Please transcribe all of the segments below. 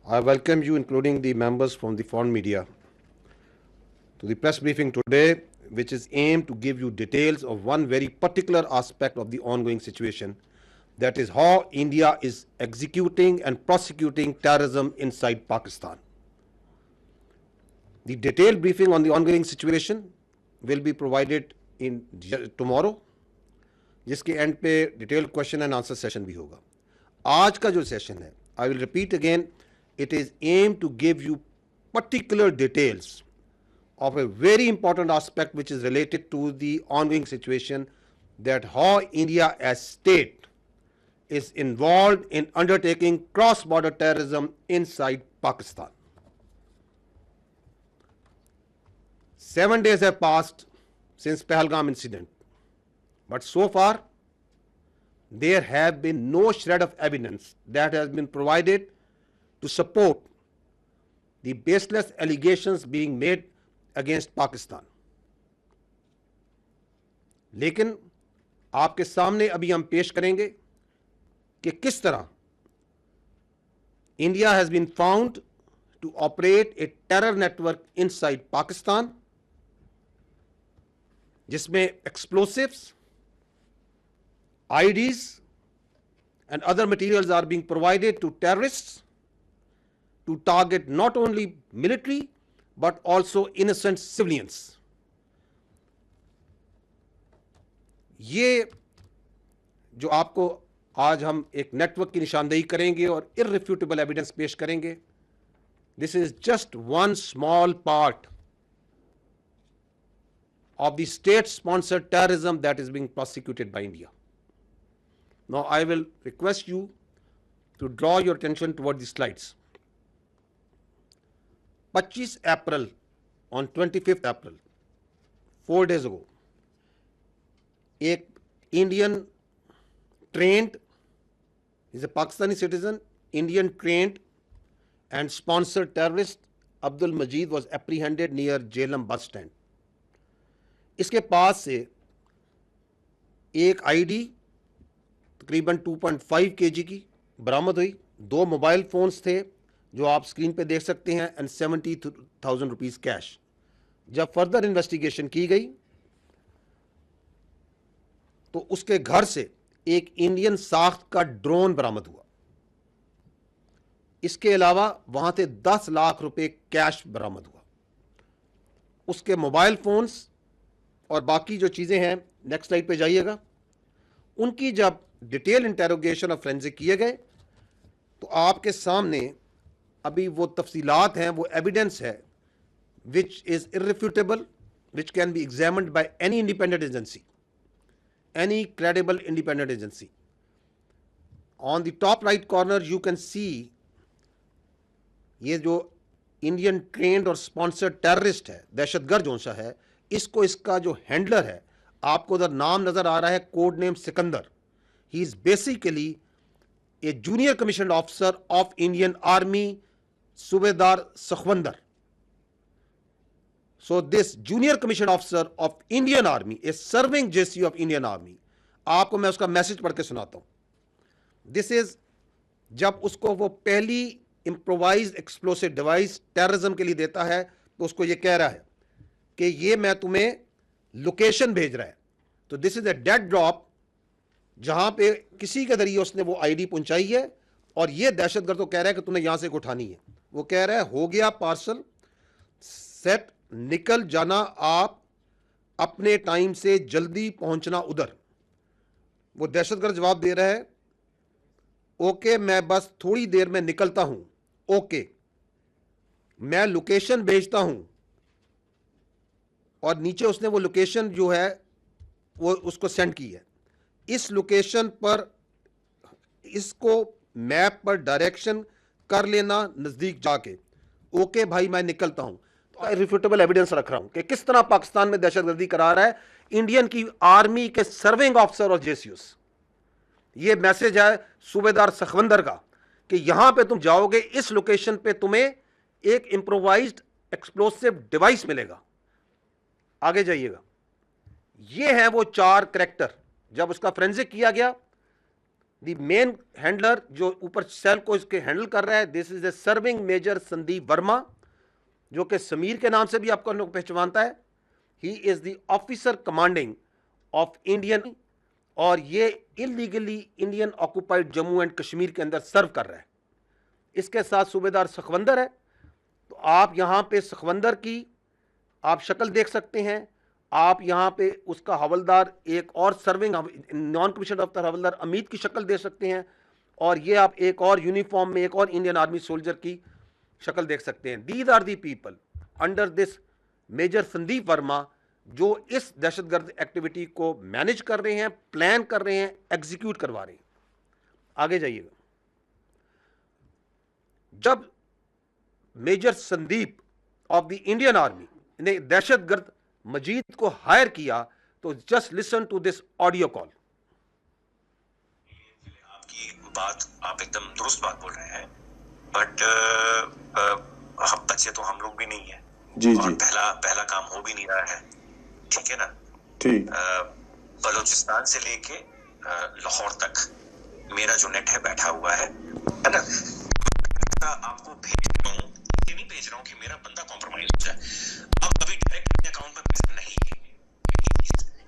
I welcome you, including the members from the foreign media, to the press briefing today, which is aimed to give you details of one very particular aspect of the ongoing situation, that is how India is executing and prosecuting terrorism inside Pakistan. The detailed briefing on the ongoing situation will be provided in tomorrow, जिसके and पे detailed question and answer session भी होगा. आज का जो session है, I will repeat again, it is aimed to give you particular details of a very important aspect which is related to the ongoing situation, that how India as state is involved in undertaking cross-border terrorism inside Pakistan. 7 days have passed since Pahalgam incident, but so far there have been no shred of evidence that has been provided to support the baseless allegations being made against Pakistan. लेकिन आपके सामने अभी हम पेश करेंगे कि किस तरह India has been found to operate a terror network inside Pakistan, जिसमें explosives, IEDs and other materials are being provided to terrorists to target not only military but also innocent civilians. ये जो आपको आज हम एक नेटवर्क की निशानदेही करेंगे और irrefutable एविडेंस पेश करेंगे, this is just one small part of the state sponsored terrorism that is being prosecuted by India. Now I will request you to draw your attention toward the slides. 25 April, on 25th April, 4 days ago, एक Indian trained, is a Pakistani citizen, Indian trained and sponsored terrorist Abdul Majid was apprehended near Jhelum bus stand. इसके पास से एक ID तकरीबन 2.5 kg की बरामद हुई, 2 mobile phones थे जो आप स्क्रीन पे देख सकते हैं, एंड 70,000 रुपीज कैश. जब फर्दर इन्वेस्टिगेशन की गई तो उसके घर से एक इंडियन साख्त का ड्रोन बरामद हुआ. इसके अलावा वहां से 10 लाख रुपए कैश बरामद हुआ. उसके मोबाइल फोन्स और बाकी जो चीजें हैं, नेक्स्ट स्लाइड पे जाइएगा, उनकी जब डिटेल इंटेरोगेशन और फोरेंसिक किए गए तो आपके सामने अभी वो तफसीलात हैं, वो एविडेंस है which is irrefutable, which can be examined by any independent agency, any credible independent agency. On the top right corner you can see ये जो इंडियन ट्रेंड और स्पॉन्सर्ड टेररिस्ट है, दहशतगर्द जो सा है, इसको इसका जो हैंडलर है, आपको उधर नाम नजर आ रहा है, code name Sikandar. He is basically A junior commission officer of Indian army, सूबेदार सखवंदर. So this junior commissioned officer of Indian Army is serving JCU of Indian Army. आपको मैं उसका मैसेज पढ़ के सुनाता हूं. This is जब उसको वो पहली इम्प्रोवाइज एक्सप्लोसिव डिवाइस टेररिज्म के लिए देता है तो उसको ये कह रहा है कि ये मैं तुम्हें लोकेशन भेज रहा है. तो this is a dead drop जहां पे किसी के जरिए उसने वो आईडी पहुंचाई है और ये दहशतगर्द को कह रहा है कि तुम्हें यहां से उठानी है. वो कह रहा है हो गया पार्सल सेट, निकल जाना आप अपने टाइम से, जल्दी पहुंचना उधर. वो दहशतगर्द जवाब दे रहा है ओके मैं बस थोड़ी देर में निकलता हूं, ओके मैं लोकेशन भेजता हूं. और नीचे उसने वो लोकेशन जो है वो उसको सेंड की है. इस लोकेशन पर इसको मैप पर डायरेक्शन कर लेना नजदीक जाके, ओके भाई मैं निकलता हूं. तो इररिफ्यूटेबल एविडेंस रख रहा हूं कि किस तरह पाकिस्तान में दहशतगर्दी करा रहा है इंडियन की आर्मी के सर्विंग ऑफिसर और जेसीयूस. ये मैसेज है सूबेदार सखवंदर का कि यहां पे तुम जाओगे, इस लोकेशन पे तुम्हें एक इंप्रोवाइज्ड एक्सप्लोसिव डिवाइस मिलेगा. आगे जाइएगा. ये है वो 4 कैरेक्टर. जब उसका फोरेंसिक किया गया द मेन हैंडलर जो ऊपर सेल को इसके हैंडल कर रहा है, this is a serving major Sandeep Verma, जो कि समीर के नाम से भी आपको लोग पहचानता है। He is the officer commanding of Indian, और ये illegally Indian occupied Jammu and Kashmir के अंदर सर्व कर रहा है। इसके साथ सूबेदार सखवंदर है। तो आप यहां पे सखवंदर की आप शक्ल देख सकते हैं। आप यहां पे उसका हवलदार, एक और सर्विंग नॉन कमीशन अफसर हवलदार अमित की शक्ल देख सकते हैं। और ये आप एक और यूनिफॉर्म में एक और इंडियन आर्मी सोल्जर की शक्ल देख सकते हैं। These are the people under this major Sandeep Verma, जो इस दहशतगर्द एक्टिविटी को मैनेज कर रहे हैं, प्लान कर रहे हैं, एग्जीक्यूट करवा रहे हैं। आगे जाइएगा। जब major Sandeep of the Indian army ने दहशतगर्द मजीद को हायर किया, तो just listen to this audio call. आपकी बात, आप एकदम दुरुस्त बात बोल रहे हैं, बट हम बच्चे तो हम लोग भी नहीं है जी और जी पहला काम हो भी नहीं रहा है, ठीक है ना। ठीक बलूचिस्तान से लेके लाहौर तक मेरा जो नेट है बैठा हुआ है ना। आपको भेज रहा हूँ, ये नहीं भेज रहा हूँ कि मेरा बंदा कॉम्प्रोमाइज हो जाए। अब अभी डायरेक्ट अपने अकाउंट में पैसा नहीं है,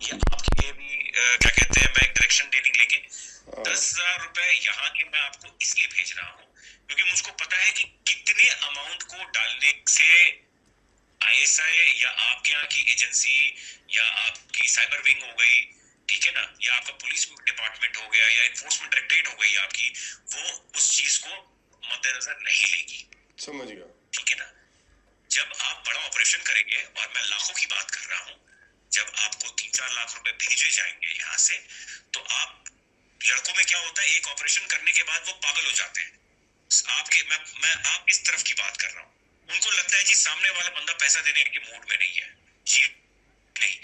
ये आपके लिए भी क्या कहते हैं, मैं डायरेक्शन डेटिंग लेके 10,000 रुपए यहाँ के मैं आपको इसलिए भेज रहा हूँ क्योंकि मुझको पता है कि कितने अमाउंट को डालने से आईएसआई या आपके यहाँ की एजेंसी या आपकी साइबर विंग हो गई, ठीक है ना, या आपका पुलिस डिपार्टमेंट हो गया या एनफोर्समेंट डायरेक्टरेट हो गई आपकी, वो उस चीज को मद्देनजर नहीं लेगी। समझ गया। ठीक है ना। जब आप बड़ा ऑपरेशन करेंगे, और मैं लाखों की बात कर रहा हूँ, जब आपको 3-4 लाख रुपए भेजे जाएंगे यहाँ से, तो आप लड़कों में क्या होता है, एक ऑपरेशन करने के बाद वो पागल हो जाते हैं। मैं आप इस तरफ की बात कर रहा हूँ। उनको लगता है जी सामने वाला बंदा पैसा देने के मूड में नहीं है। जी नहीं,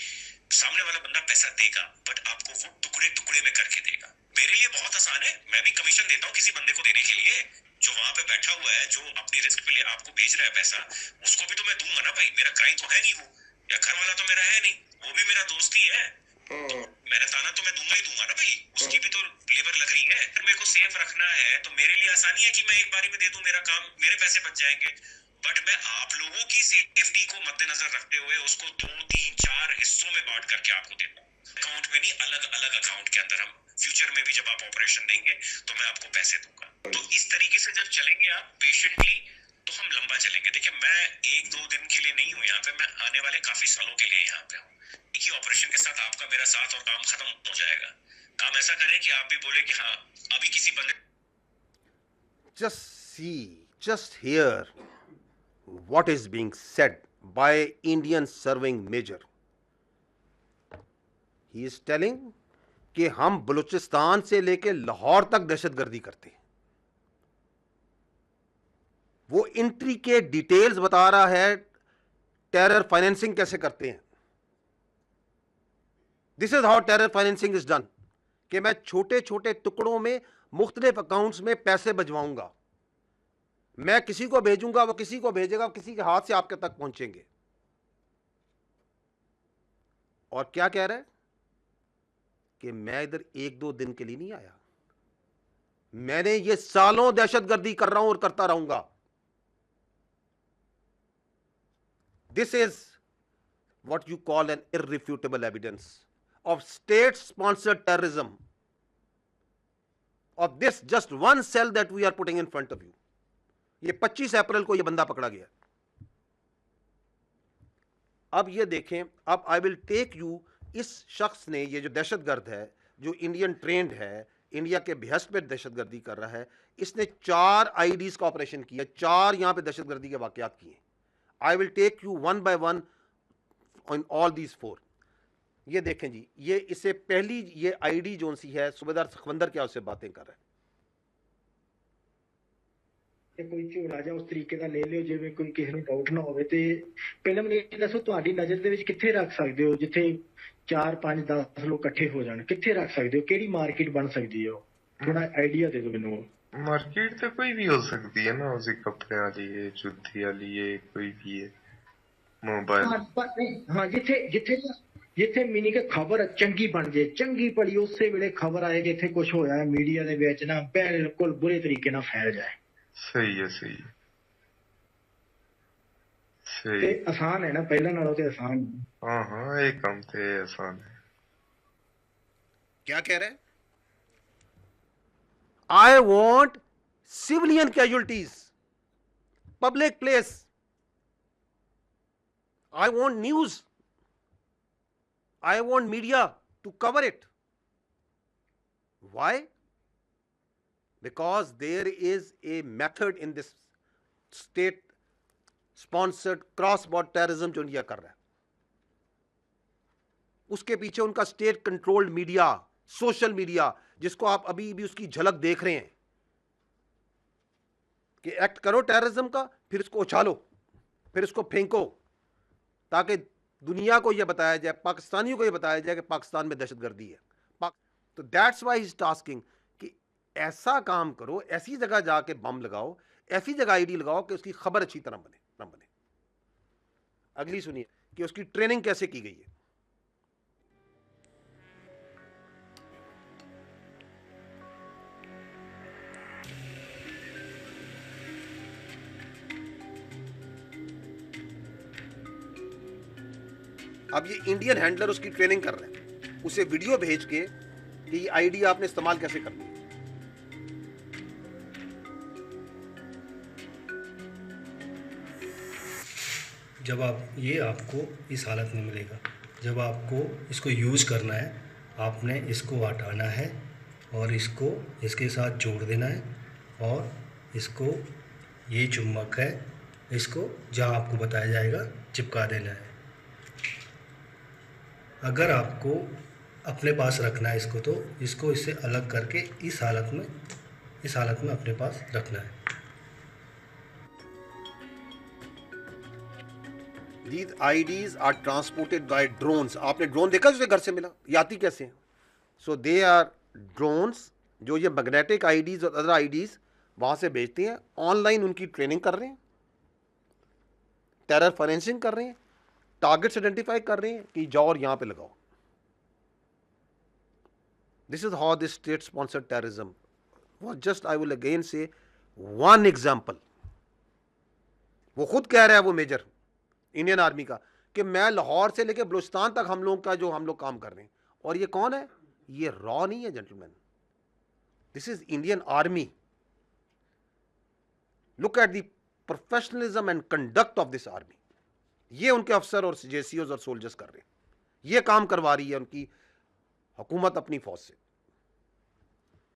सामने वाला बंदा पैसा देगा, बट आपको वो टुकड़े टुकड़े में करके देगा। मेरे लिए बहुत आसान है, मैं भी कमीशन देता हूँ किसी बंदे को देने के लिए, जो वहां पे बैठा हुआ है, जो अपनी रिस्क पे आपको भेज रहा है पैसा, उसको भी तो मैं दूंगा ना भाई, मेरा क्राइम तो है नहीं वो, या घर वाला तो मेरा है नहीं, वो भी मेरा दोस्त ही है, तो मेरा ताना तो मैं दूंगा ही दूंगा ना भाई, उसकी भी तो लेबर लग रही है। फिर मेरे को सेफ रखना है तो मेरे लिए आसानी है कि मैं एक बारी में दे दूं, मेरा काम, मेरे पैसे बच जाएंगे। बट मैं आप लोगों की सेफ्टी को मद्देनजर रखते हुए उसको 2-3-4 हिस्सों में बांट करके आपको देता हूँ, अकाउंट में नहीं, अलग अलग अकाउंट के अंदर। हम फ्यूचर में भी जब आप ऑपरेशन देंगे तो मैं आपको पैसे दूंगा। तो इस तरीके से जब चलेंगे आप पेशेंटली, तो हम लंबा चलेंगे। देखिए, मैं 1-2 दिन के लिए नहीं हूँ यहाँ पे, मैं आने वाले काफी सालों के लिए यहाँ पे हूँ। एक ही ऑपरेशन के साथ आपका मेरा साथ और काम खत्म हो जाएगा। काम ऐसा करें कि आप भी बोले कि हाँ, अभी किसी बंदे just hear what is being said by Indian serving major. He is telling कि हम बलूचिस्तान से लेके लाहौर तक दहशतगर्दी करते हैं। वो इंट्री के डिटेल्स बता रहा है, टेरर फाइनेंसिंग कैसे करते हैं। This is how terror financing is done, कि मैं छोटे छोटे टुकड़ों में मुख्तलिफ अकाउंट्स में पैसे भिजवाऊंगा, मैं किसी को भेजूंगा, वो किसी को भेजेगा, किसी के हाथ से आपके तक पहुंचेंगे। और क्या कह रहा है कि मैं इधर 1-2 दिन के लिए नहीं आया, मैंने ये सालों दहशतगर्दी कर रहा हूं और करता रहूंगा। This is what you call an irrefutable evidence of state sponsored terrorism of this just one cell that we are putting in front of you. ये 25 अप्रैल को ये बंदा पकड़ा गया। अब ये देखें, अब आई विल टेक यू, इस शख्स ने, ये जो दहशतगर्द है, जो इंडियन ट्रेंड है, इंडिया के बेहस्त पे दहशतगर्दी कर रहा है, इसने 4 आईडीज का ऑपरेशन किया, 4 यहां पे दहशतगर्दी के वाकयात किए। I will take you one by one on all these 4। ये देखें जी, ये इससे पहली ये आईडी जोन सी है, सूबेदार सखवंदर क्या उससे बातें कर रहा है। कोई ਝੋਲਾ ਜਾਂ ਉਸ ਤਰੀਕੇ ਦਾ ਲੈ ਲਿਓ ਜਿਵੇਂ ਕੋਈ ਕਿਸੇ ਨੂੰ ਡਾਊਟ ਨਾ ਹੋਵੇ। ਤੇ ਪਹਿਲਾਂ ਮੈਨੂੰ ਇਹ ਦੱਸੋ, ਤੁਹਾਡੀ ਨਜ਼ਰ ਦੇ ਵਿੱਚ ਕਿੱਥੇ ਰੱਖ ਸਕਦੇ ਹੋ ਜਿੱਥੇ 4, 5, 10 ਲੋਕ ਇਕੱਠੇ ਹੋ ਜਾਣ? ਕਿੱਥੇ ਰੱਖ ਸਕਦੇ ਹੋ? ਕਿਹੜੀ ਮਾਰਕੀਟ ਬਣ ਸਕਦੀ ਹੈ? ਥੋੜਾ ਆਈਡੀਆ ਦੇ ਦਿਓ ਮੈਨੂੰ। मार्केट तो कोई भी हो सकती है ना, उसी कपड़े वाली है, जूती वाली है, कोई भी है। मोबाइल। हाँ पर नहीं, हाँ जिथे जिथे जिथे मीनिंग कि खबर चंगी बन जाए, चंगी भली उस ਵੇਲੇ खबर आए कि इत्थे कुछ होया है मीडिया दे विच ना बिल्कुल बुरे तरीके नाल फैल जाए सही है, सही है, ते सही। आसान है ना, पहले नालों ते आसान है। हाँ हाँ, ये काम थे आसान है। क्या कह रहे हैं? I want civilian casualties, public place, I want news, I want media to cover it. Why? Because there is a method in this state sponsored cross border terrorism जो इंडिया कर रहा है, उसके पीछे उनका state controlled media, social media, जिसको आप अभी भी उसकी झलक देख रहे हैं कि एक्ट करो टेररिज्म का, फिर इसको उछालो, फिर इसको फेंको, ताकि दुनिया को यह बताया जाए, पाकिस्तानियों को यह बताया जाए कि पाकिस्तान में दहशतगर्दी है। तो दैट्स वाई इज टास्किंग कि ऐसा काम करो, ऐसी जगह जाके बम लगाओ, ऐसी जगह आईडी लगाओ कि उसकी खबर अच्छी तरह बने ना बने। अगली सुनिए कि उसकी ट्रेनिंग कैसे की गई है। अब ये इंडियन हैंडलर उसकी ट्रेनिंग कर रहे हैं, उसे वीडियो भेज के कि ये आईडी आपने इस्तेमाल कैसे करनी है। जब आप ये आपको इस हालत में मिलेगा, जब आपको इसको यूज़ करना है, आपने इसको हटाना है और इसको इसके साथ जोड़ देना है और इसको, ये चुम्बक है, इसको जहाँ आपको बताया जाएगा चिपका देना है। अगर आपको अपने पास रखना है इसको, तो इसको इससे अलग करके इस हालत में अपने पास रखना है। These IDs are transported by drones. आपने ड्रोन देखा जिसे घर से मिला, ये आती कैसे हैं? So they are drones जो ये मैग्नेटिक IDs और अदर IDs वहाँ से भेजते हैं, ऑनलाइन उनकी ट्रेनिंग कर रहे हैं, टेरर फाइनेंसिंग कर रहे हैं, टारगेट्स आइडेंटिफाई कर रहे हैं कि जाओ और यहाँ पे लगाओ। This is how this state sponsored terrorism was just, I will again say, one example. वो खुद कह रहा है, वो मेजर इंडियन आर्मी का, कि मैं लाहौर से लेकर बलूचिस्तान तक हम लोग का जो हम लोग काम कर रहे हैं। और ये कौन है? ये रॉ नहीं है gentleman, this is Indian army. Look at the professionalism and conduct of this army. ये उनके अफसर और जेसीओज और सोल्जर्स कर रहे हैं, ये काम करवा रही है उनकी हुकूमत अपनी फौज से।